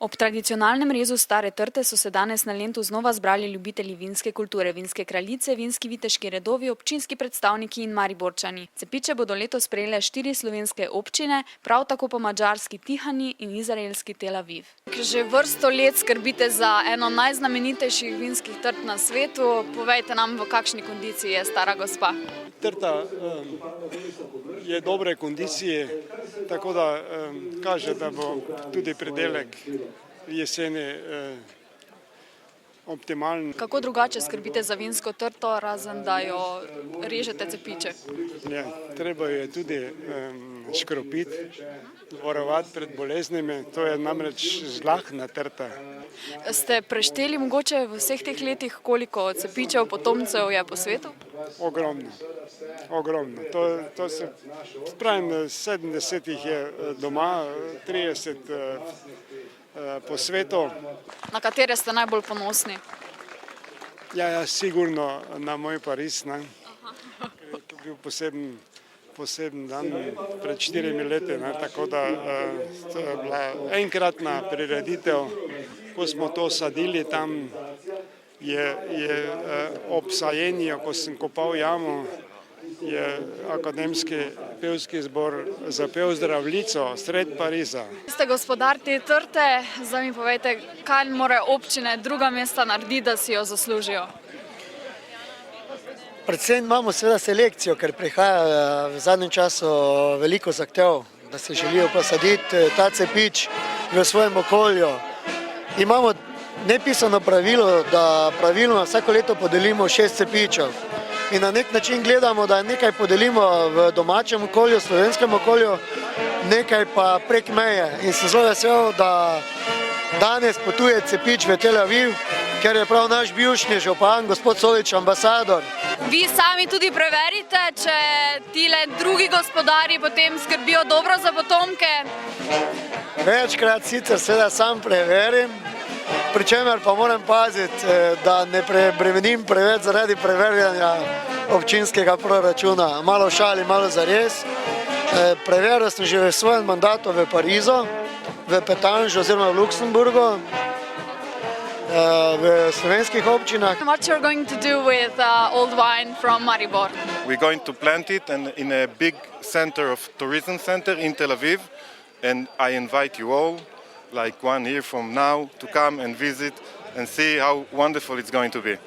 Ob tradicionalnem rezu stare trte so se danes na Lentu znova zbrali ljubitelji vinske kulture, vinske kraljice, vinski viteški redovi, občinski predstavniki in Mariborčani. Cepiče bodo letos sprejele 4 slovenske občine, prav tako pa madžarski Tihani in izraelski Tel Aviv. Že vrsto let skrbite za eno najznamenitejših vinskih trt na svetu. Povejte nam, v kakšni kondiciji je stara gospa. Trta je dobre kondicije, tako da kaže, da bo tudi pridelek jeseni optimalen. Kako drugače skrbite za vinsko trto, razen da jo režete cepiče? Ja, treba je tudi škropiti, varovati pred boleznimi, to je namreč žlahna trta. Ste prešteli mogoče v vseh teh letih, koliko cepičev, potomcev je po svetu? Ogromno. To se pravim, 70 jih je doma, 30 po svetu. Na katere ste najbolj ponosni? Ja, sigurno na moj Pariz, ne. To je bil poseben dan pred 4 leti, ne, tako da to je bila enkratna prireditev, ko smo to sadili tam, je ob sajenju, ko sem kopal jamo, je akademski pevski zbor zapel Zdravljico sred Pariza. Ste gospodar te trte, zdaj mi povejte, kaj morajo občine druga mesta narediti, da si jo zaslužijo? Predvsem imamo seveda selekcijo, ker prihaja v zadnjem času veliko zahtev, da se želijo posaditi ta cepič v svojem okolju. Imamo nepisano pravilo, da pravilno vsako leto podelimo 6 cepičev. In na nek način gledamo, da nekaj podelimo v domačem okolju, slovenskem okolju, nekaj pa prek meje. In sem zelo vesel, da danes potuje cepič v Tel Aviv, ker je prav naš bivšnji župan, gospod Solič, ambasador. Vi sami tudi preverite, če tile drugi gospodarji potem skrbijo dobro za potomke? Večkrat sicer seveda sam preverim, pri čemer pa moram paziti, da ne prebremenim preveč zaradi preverjanja občinskega proračuna. Malo šali, malo zares. Preveril sem že v svojem mandatu v Parizu, v Petanžu oziroma v Luksemburgu, v slovenskih občinah. What you're going to do with old wine from Maribor? We're going to plant it in a big center of tourism center in Tel Aviv, and I invite you all, like 1 year from now, to come and visit and see how wonderful it's going to be.